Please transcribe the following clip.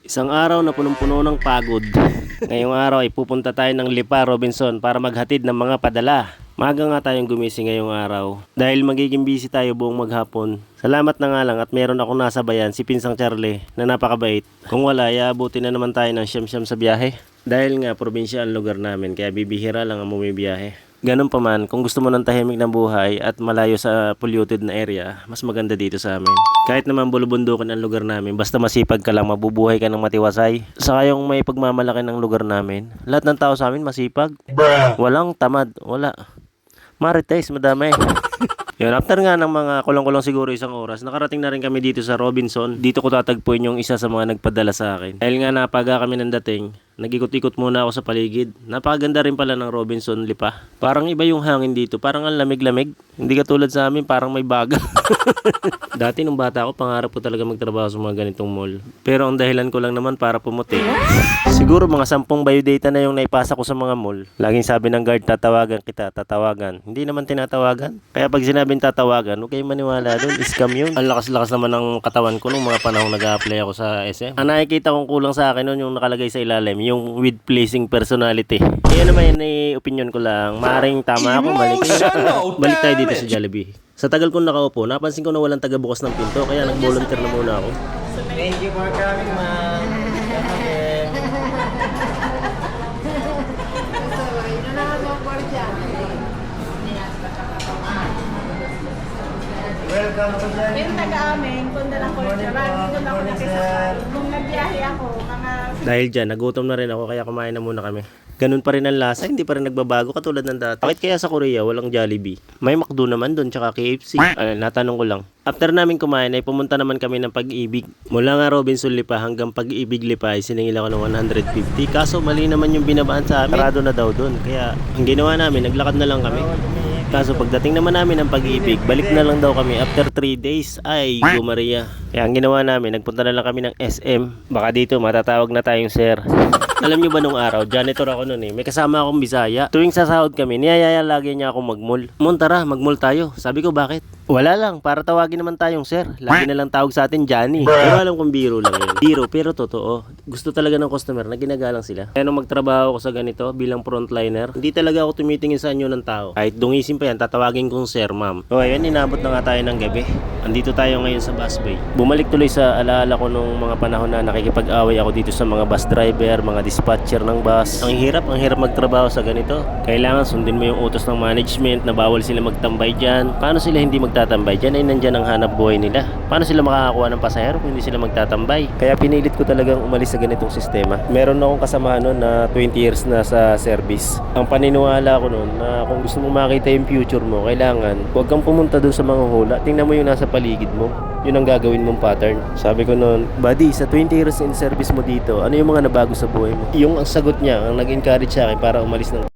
Isang araw na punong-puno ng pagod. Ngayong araw ay pupunta tayo ng Lipa, Robinson para maghatid ng mga padala. Maaga nga tayong gumising ngayong araw dahil magiging busy tayo buong maghapon. Salamat na nga lang at meron akong nasabayan si Pinsang Charlie na napakabait. Kung wala, iabuti na naman tayo ng siyam-siyam sa biyahe. Dahil nga probinsya ang lugar namin kaya bibihira lang ang bumibiyahe. Ganun pa man, kung gusto mo ng tahimik ng buhay at malayo sa polluted na area, mas maganda dito sa amin. Kahit naman bulubundukin ang lugar namin, basta masipag ka lang, mabubuhay ka ng matiwasay. Saka yung may pagmamalaki ng lugar namin, lahat ng tao sa amin masipag. Walang tamad, wala. Marites, madami. Yun, after nga ng mga kulong-kulong siguro isang oras, nakarating na rin kami dito sa Robinson. Dito ko tatagpuin yung isa sa mga nagpadala sa akin. Dahil nga napaga kami ng dating, nag-ikot-ikot muna ako sa paligid. Napakaganda rin pala ng Robinson Lipa. Parang iba yung hangin dito, parang ang lamig-lamig. Hindi katulad sa amin, parang may baga. Dati nung bata ako, pangarap ko talaga magtrabaho sa mga ganitong mall. Pero ang dahilan ko lang naman para pumuti. Siguro mga 10 biodata na yung naipasa ko sa mga mall. Laging sabi ng guard, tatawagan kita, tatawagan. Hindi naman tinatawagan. Kaya pag sinabing tatawagan, huwag kayong maniwala doon, scam yun. Ang lakas-lakas naman ng katawan ko nung mga panahon nag-a-apply ako sa SM. Ang nakikita kong kulang sa akin noon yung nakalagay sa ilalim, yung with pleasing personality. Kaya naman yun, opinion ko lang. Maaring tama ako, mali ko. Balik tayo dito sa Jollibee. Sa tagal kong nakaupo, napansin ko na walang taga-bukas ng pinto, kaya nag-volunteer na muna ako. Thank you for coming, ma'am. Welcome to Jollibee. Yung taga-amin, kung dalang ko siya, lagi doon ako nakisakay. Nung nagbiyahe ako, mga... Dahil dyan, nagutom na rin ako, kaya kumain na muna kami. Ganun pa rin ang lasa, hindi pa rin nagbabago katulad ng dati. Bakit kaya sa Korea walang Jollibee? May McDo naman doon, tsaka KFC. Natanong ko lang. After namin kumain ay pumunta naman kami ng Pag-ibig. Mula nga Robinson Lipa hanggang Pag-ibig Lipa ay siningil ako ng 150. Kaso mali naman yung binabaan sa amin. Sarado na daw doon. Kaya ang ginawa namin, naglakad na lang kami. Kaso pagdating naman namin ng Pag-ibig, balik na lang daw kami after 3 days. Ay, Maria. Kaya ang ginawa namin, nagpunta na lang kami ng SM. Baka dito matatawag na tayong sir. Alam nyo ba nung araw, janitor ako noon eh. May kasama akong Bisaya. Tuwing sasahod kami, niyayaya lagi niya akong mag-mall. Mon, tara, mag-mall tayo. Sabi ko, bakit? Wala lang, para tawagin naman tayong sir. Lagi na lang tawag sa atin, Johnny. Pero alam kong biro lang yun. Biro, pero totoo. Gusto talaga ng customer na ginagalang sila. Kaya nung magtrabaho ko sa ganito, bilang frontliner, hindi talaga ako tumitingin sa anyo ng tao. Kahit dungisin pa yan, tatawagin kong sir, ma'am. O ayun, inabot na nga tayo ng gabi. Andito tayo ngayon sa busway. Bumalik tuloy sa alaala ko nung mga panahon na nakikipag-away ako dito sa mga bus driver, mga dispatcher ng bus. Ang hirap magtrabaho sa ganito. Kailangan sundin mo yung utos ng management na bawal sila magtambay dyan. Paano sila hindi magtatambay dyan? Ay nandyan ang hanap buhay nila. Paano sila makakakuha ng pasahero kung hindi sila magtatambay? Kaya pinilit ko talagang umalis sa ganitong sistema. Meron akong kasama noon na 20 years na sa service. Ang paniniwala ko noon na kung gusto mong makita yung future mo, kailangan huwag kang pumunta doon sa mga hula. Tingnan mo yung nasa paligid mo. Yun ang gagawin mong pattern. Sabi ko noon, buddy, sa 20 years in service mo dito, ano yung mga nabago sa buhay mo? Yung ang sagot niya, ang nag-encourage sa akin para umalis ng